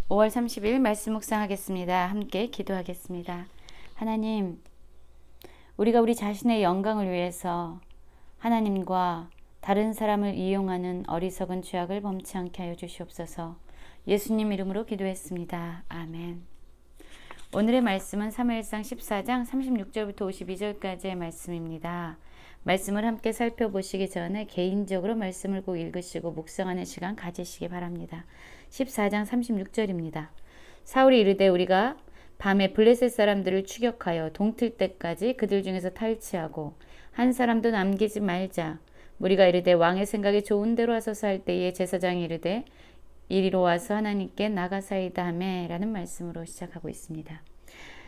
5월 30일 말씀 묵상하겠습니다. 함께 기도하겠습니다. 하나님, 우리가 우리 자신의 영광을 위해서 하나님과 다른 사람을 이용하는 어리석은 죄악을 범치 않게 하여 주시옵소서. 예수님 이름으로 기도했습니다. 아멘. 오늘의 말씀은 사무엘상 14장 36절부터 52절까지의 말씀입니다. 말씀을 함께 살펴보시기 전에 개인적으로 말씀을 꼭 읽으시고 묵상하는 시간 가지시기 바랍니다. 14장 36절입니다. 사울이 이르되 우리가 밤에 블레셋 사람들을 추격하여 동틀 때까지 그들 중에서 탈취하고 한 사람도 남기지 말자. 무리가 이르되 왕의 생각이 좋은 대로 하소서 할 때에 제사장이 이르되 이리로 와서 하나님께 나가사이다 하매 라는 말씀으로 시작하고 있습니다.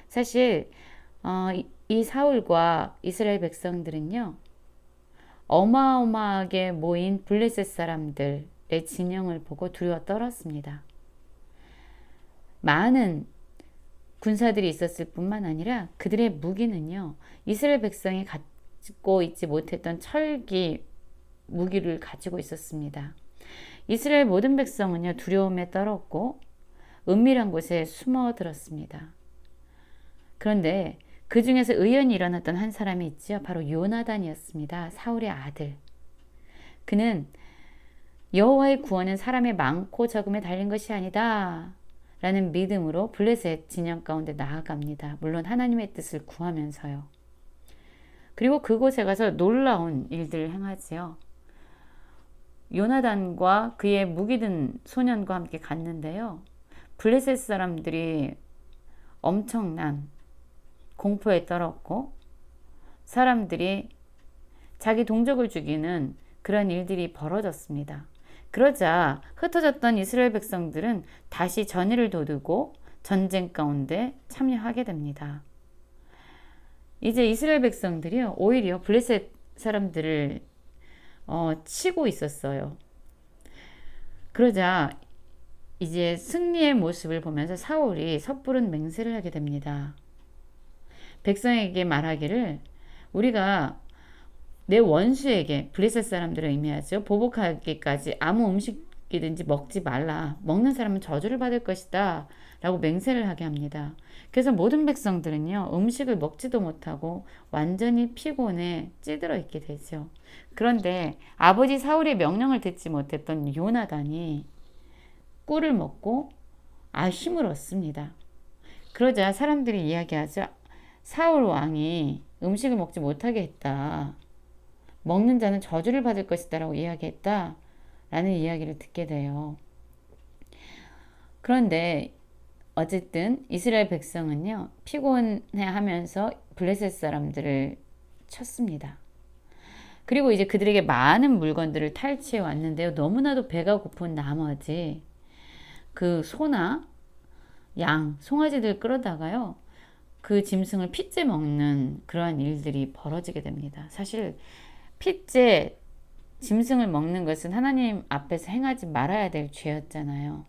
사실 이 사울과 이스라엘 백성들은요, 어마어마하게 모인 블레셋 사람들의 진영을 보고 두려워 떨었습니다. 많은 군사들이 있었을 뿐만 아니라 그들의 무기는요, 이스라엘 백성이 갖고 있지 못했던 철기 무기를 가지고 있었습니다. 이스라엘 모든 백성은요, 두려움에 떨었고 은밀한 곳에 숨어들었습니다. 그런데 그 중에서 의연히 일어났던 한 사람이 있죠. 바로 요나단이었습니다. 사울의 아들. 그는 여호와의 구원은 사람의 많고 적음에 달린 것이 아니다 라는 믿음으로 블레셋 진영 가운데 나아갑니다. 물론 하나님의 뜻을 구하면서요. 그리고 그곳에 가서 놀라운 일들을 행하지요. 요나단과 그의 무기든 소년과 함께 갔는데요. 블레셋 사람들이 엄청난 공포에 떨었고 사람들이 자기 동족을 죽이는 그런 일들이 벌어졌습니다. 그러자 흩어졌던 이스라엘 백성들은 다시 전의를 돋우고 전쟁 가운데 참여하게 됩니다. 이제 이스라엘 백성들이 오히려 블레셋 사람들을 치고 있었어요. 그러자 이제 승리의 모습을 보면서 사울이 섣부른 맹세를 하게 됩니다. 백성에게 말하기를 우리가 내 원수에게, 블레셋 사람들을 의미하죠, 보복하기까지 아무 음식이든지 먹지 말라. 먹는 사람은 저주를 받을 것이다 라고 맹세를 하게 합니다. 그래서 모든 백성들은요, 음식을 먹지도 못하고 완전히 피곤에 찌들어 있게 되죠. 그런데 아버지 사울의 명령을 듣지 못했던 요나단이 꿀을 먹고 힘을 얻습니다. 그러자 사람들이 이야기하죠. 사울 왕이 음식을 먹지 못하게 했다. 먹는 자는 저주를 받을 것이다 라고 이야기했다 라는 이야기를 듣게 돼요. 그런데 어쨌든 이스라엘 백성은요, 피곤해하면서 블레셋 사람들을 쳤습니다. 그리고 이제 그들에게 많은 물건들을 탈취해 왔는데요. 너무나도 배가 고픈 나머지 그 소나 양, 송아지들 끌어다가요, 그 짐승을 핏째 먹는 그러한 일들이 벌어지게 됩니다. 사실 핏째 짐승을 먹는 것은 하나님 앞에서 행하지 말아야 될 죄였잖아요.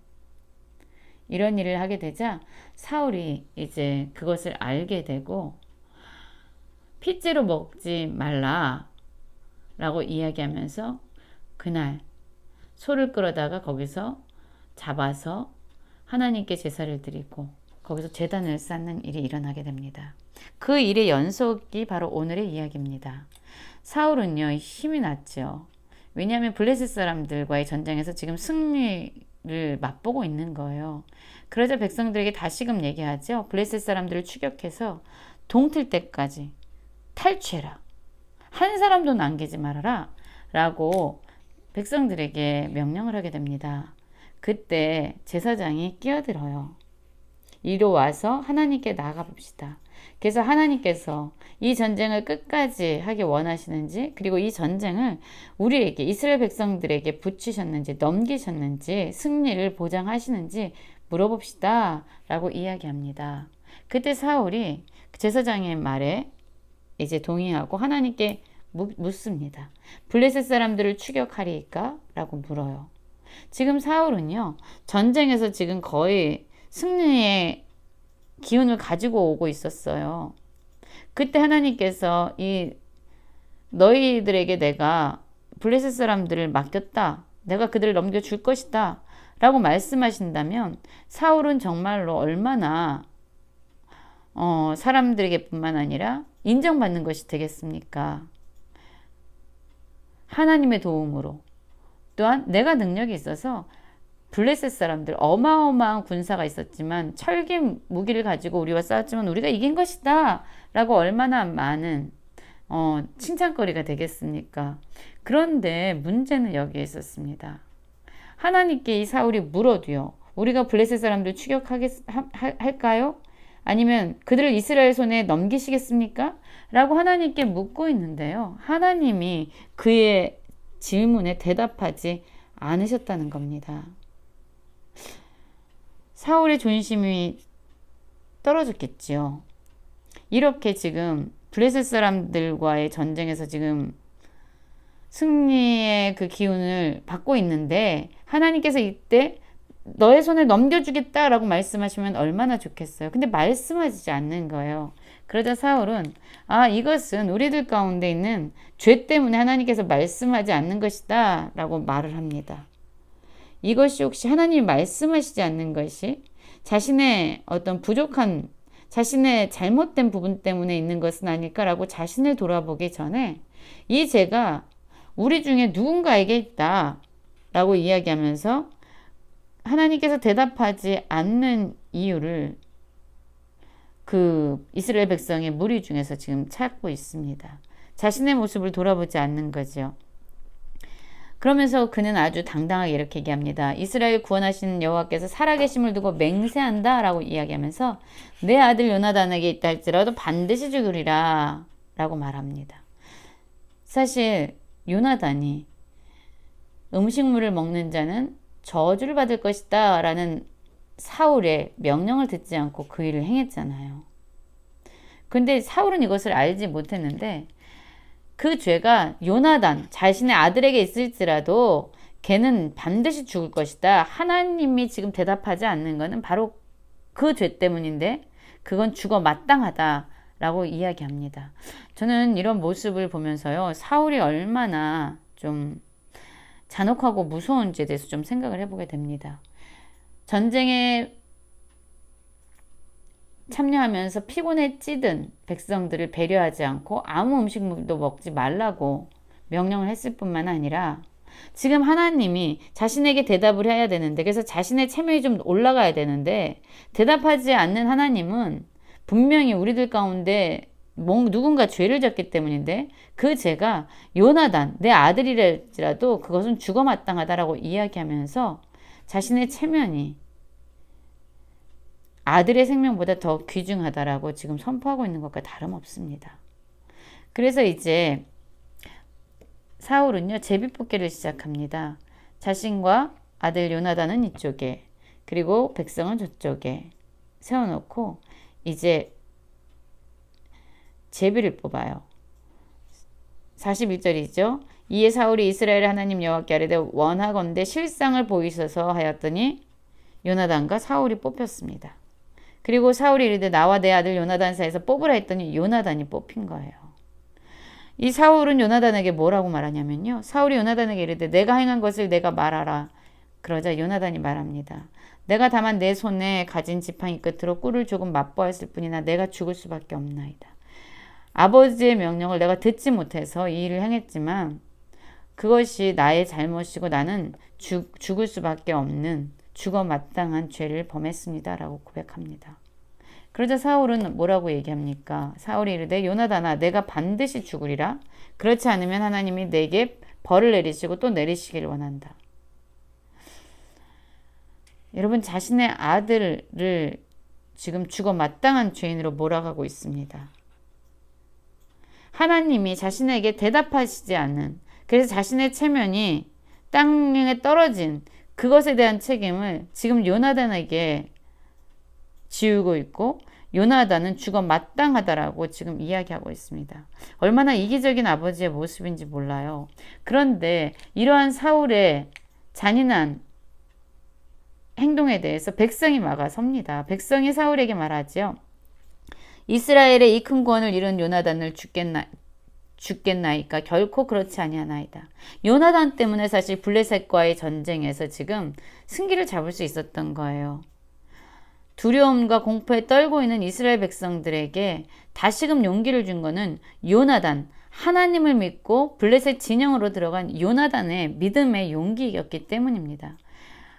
이런 일을 하게 되자 사울이 이제 그것을 알게 되고 핏째로 먹지 말라 라고 이야기하면서 그날 소를 끌어다가 거기서 잡아서 하나님께 제사를 드리고 거기서 제단을 쌓는 일이 일어나게 됩니다. 그 일의 연속이 바로 오늘의 이야기입니다. 사울은요, 힘이 났죠. 왜냐하면 블레셋 사람들과의 전쟁에서 지금 승리를 맛보고 있는 거예요. 그러자 백성들에게 다시금 얘기하죠. 블레셋 사람들을 추격해서 동틀 때까지 탈취해라. 한 사람도 남기지 말아라 라고 백성들에게 명령을 하게 됩니다. 그때 제사장이 끼어들어요. 이리로 와서 하나님께 나가봅시다. 그래서 하나님께서 이 전쟁을 끝까지 하기 원하시는지, 그리고 이 전쟁을 우리에게, 이스라엘 백성들에게 붙이셨는지, 넘기셨는지, 승리를 보장하시는지 물어봅시다 라고 이야기합니다. 그때 사울이 제사장의 말에 이제 동의하고 하나님께 묻습니다. 블레셋 사람들을 추격하리까? 라고 물어요. 지금 사울은요, 전쟁에서 지금 거의 승리의 기운을 가지고 오고 있었어요. 그때 하나님께서 너희들에게 내가 블레셋 사람들을 맡겼다. 내가 그들을 넘겨줄 것이다 라고 말씀하신다면 사울은 정말로 얼마나 사람들에게 뿐만 아니라 인정받는 것이 되겠습니까? 하나님의 도움으로, 또한 내가 능력이 있어서 블레셋 사람들 어마어마한 군사가 있었지만 철기 무기를 가지고 우리와 싸웠지만 우리가 이긴 것이다 라고 얼마나 많은 칭찬거리가 되겠습니까? 그런데 문제는 여기에 있었습니다. 하나님께 이 사울이 물어도요, 우리가 블레셋 사람들 추격할까요? 아니면 그들을 이스라엘 손에 넘기시겠습니까? 라고 하나님께 묻고 있는데요, 하나님이 그의 질문에 대답하지 않으셨다는 겁니다. 사울의 존심이 떨어졌겠지요. 이렇게 지금 블레셋 사람들과의 전쟁에서 지금 승리의 그 기운을 받고 있는데 하나님께서 이때 너의 손에 넘겨주겠다라고 말씀하시면 얼마나 좋겠어요. 근데 말씀하시지 않는 거예요. 그러자 사울은 이것은 우리들 가운데 있는 죄 때문에 하나님께서 말씀하지 않는 것이다 라고 말을 합니다. 이것이 혹시 하나님이 말씀하시지 않는 것이 자신의 어떤 부족한, 자신의 잘못된 부분 때문에 있는 것은 아닐까라고 자신을 돌아보기 전에 이 죄가 우리 중에 누군가에게 있다 라고 이야기하면서 하나님께서 대답하지 않는 이유를 그 이스라엘 백성의 무리 중에서 지금 찾고 있습니다. 자신의 모습을 돌아보지 않는 거죠. 그러면서 그는 아주 당당하게 이렇게 얘기합니다. 이스라엘 구원하신 여호와께서 살아계심을 두고 맹세한다 라고 이야기하면서 내 아들 요나단에게 있다 할지라도 반드시 죽으리라 라고 말합니다. 사실 요나단이 음식물을 먹는 자는 저주를 받을 것이다 라는 사울의 명령을 듣지 않고 그 일을 행했잖아요. 근데 사울은 이것을 알지 못했는데 그 죄가 요나단 자신의 아들에게 있을지라도 걔는 반드시 죽을 것이다. 하나님이 지금 대답하지 않는 것은 바로 그 죄 때문인데 그건 죽어 마땅하다 라고 이야기합니다. 저는 이런 모습을 보면서요, 사울이 얼마나 좀 잔혹하고 무서운지에 대해서 좀 생각을 해보게 됩니다. 전쟁에 참여하면서 피곤에 찌든 백성들을 배려하지 않고 아무 음식물도 먹지 말라고 명령을 했을 뿐만 아니라 지금 하나님이 자신에게 대답을 해야 되는데, 그래서 자신의 체면이 좀 올라가야 되는데 대답하지 않는 하나님은 분명히 우리들 가운데 누군가 죄를 졌기 때문인데 그 죄가 요나단 내 아들이랄지라도 그것은 죽어 마땅하다라고 이야기하면서 자신의 체면이 아들의 생명보다 더 귀중하다라고 지금 선포하고 있는 것과 다름없습니다. 그래서 이제 사울은요, 제비뽑기를 시작합니다. 자신과 아들 요나단은 이쪽에, 그리고 백성은 저쪽에 세워놓고 이제 제비를 뽑아요. 41절이죠. 이에 사울이 이스라엘 하나님 여호와께 아뢰되 원하건대 실상을 보이소서 하였더니 요나단과 사울이 뽑혔습니다. 그리고 사울이 이르되 나와 내 아들 요나단 사이에서 뽑으라 했더니 요나단이 뽑힌 거예요. 이 사울은 요나단에게 뭐라고 말하냐면요, 사울이 요나단에게 이르되 내가 행한 것을 내가 말하라. 그러자 요나단이 말합니다. 내가 다만 내 손에 가진 지팡이 끝으로 꿀을 조금 맛보았을 뿐이나 내가 죽을 수밖에 없나이다. 아버지의 명령을 내가 듣지 못해서 이 일을 행했지만 그것이 나의 잘못이고 나는 죽을 수밖에 없는 죽어 마땅한 죄를 범했습니다 라고 고백합니다. 그러자 사울은 뭐라고 얘기합니까? 사울이 이르되 요나단아 내가 반드시 죽으리라. 그렇지 않으면 하나님이 내게 벌을 내리시고 또 내리시기를 원한다. 여러분, 자신의 아들을 지금 죽어 마땅한 죄인으로 몰아가고 있습니다. 하나님이 자신에게 대답하시지 않는, 그래서 자신의 체면이 땅에 떨어진 그것에 대한 책임을 지금 요나단에게 지우고 있고 요나단은 죽어 마땅하다라고 지금 이야기하고 있습니다. 얼마나 이기적인 아버지의 모습인지 몰라요. 그런데 이러한 사울의 잔인한 행동에 대해서 백성이 막아섭니다. 백성이 사울에게 말하죠. 이스라엘의 이 큰 구원을 이룬 요나단을 죽겠나이까 결코 그렇지 아니하나이다. 요나단 때문에 사실 블레셋과의 전쟁에서 지금 승기를 잡을 수 있었던 거예요. 두려움과 공포에 떨고 있는 이스라엘 백성들에게 다시금 용기를 준 거는 요나단, 하나님을 믿고 블레셋 진영으로 들어간 요나단의 믿음의 용기였기 때문입니다.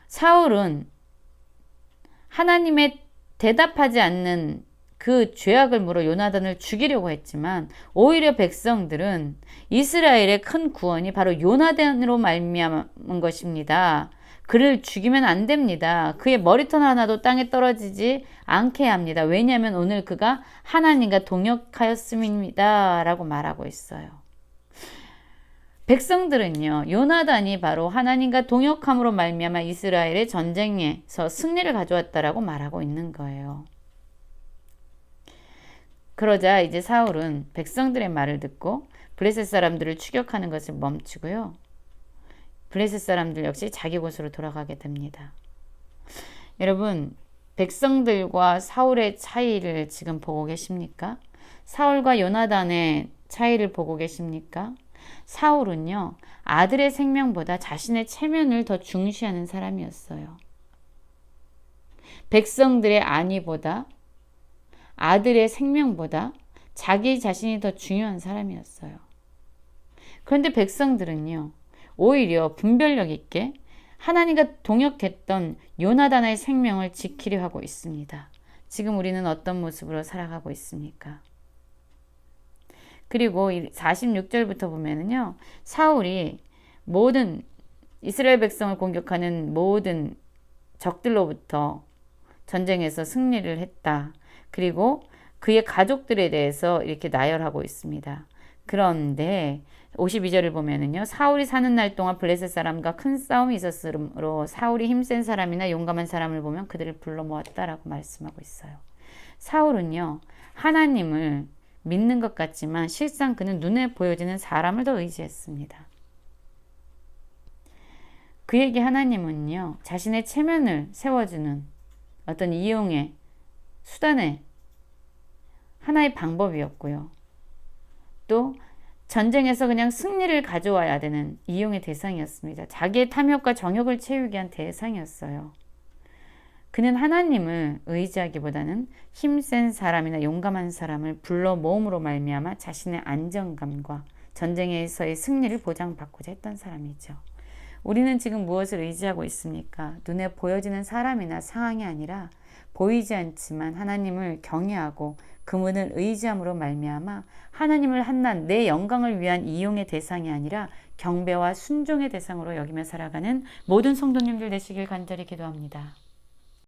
사울은 하나님의 대답하지 않는 그 죄악을 물어 요나단을 죽이려고 했지만 오히려 백성들은 이스라엘의 큰 구원이 바로 요나단으로 말미암은 것입니다. 그를 죽이면 안 됩니다. 그의 머리털 하나도 땅에 떨어지지 않게 합니다. 왜냐하면 오늘 그가 하나님과 동역하였음입니다. 라고 말하고 있어요. 백성들은요, 요나단이 바로 하나님과 동역함으로 말미암아 이스라엘의 전쟁에서 승리를 가져왔다라고 말하고 있는 거예요. 그러자 이제 사울은 백성들의 말을 듣고 블레셋 사람들을 추격하는 것을 멈추고요. 블레셋 사람들 역시 자기 곳으로 돌아가게 됩니다. 여러분, 백성들과 사울의 차이를 지금 보고 계십니까? 사울과 요나단의 차이를 보고 계십니까? 사울은요, 아들의 생명보다 자신의 체면을 더 중시하는 사람이었어요. 백성들의 안위보다 아들의 생명보다 자기 자신이 더 중요한 사람이었어요. 그런데 백성들은요, 오히려 분별력 있게 하나님과 동역했던 요나단의 생명을 지키려 하고 있습니다. 지금 우리는 어떤 모습으로 살아가고 있습니까? 그리고 46절부터 보면은요, 사울이 모든 이스라엘 백성을 공격하는 모든 적들로부터 전쟁에서 승리를 했다. 그리고 그의 가족들에 대해서 이렇게 나열하고 있습니다. 그런데 52절을 보면은요, 사울이 사는 날 동안 블레셋 사람과 큰 싸움이 있었으므로 사울이 힘센 사람이나 용감한 사람을 보면 그들을 불러 모았다라고 말씀하고 있어요. 사울은요, 하나님을 믿는 것 같지만 실상 그는 눈에 보여지는 사람을 더 의지했습니다. 그에게 하나님은요, 자신의 체면을 세워주는 어떤 이용의 수단의 하나의 방법이었고요. 또 전쟁에서 그냥 승리를 가져와야 되는 이용의 대상이었습니다. 자기의 탐욕과 정욕을 채우기 위한 대상이었어요. 그는 하나님을 의지하기보다는 힘센 사람이나 용감한 사람을 불러 모음으로 말미암아 자신의 안정감과 전쟁에서의 승리를 보장받고자 했던 사람이죠. 우리는 지금 무엇을 의지하고 있습니까? 눈에 보여지는 사람이나 상황이 아니라 보이지 않지만 하나님을 경외하고 그분을 의지함으로 말미암아 하나님을 한낱 내 영광을 위한 이용의 대상이 아니라 경배와 순종의 대상으로 여기며 살아가는 모든 성도님들 되시길 간절히 기도합니다.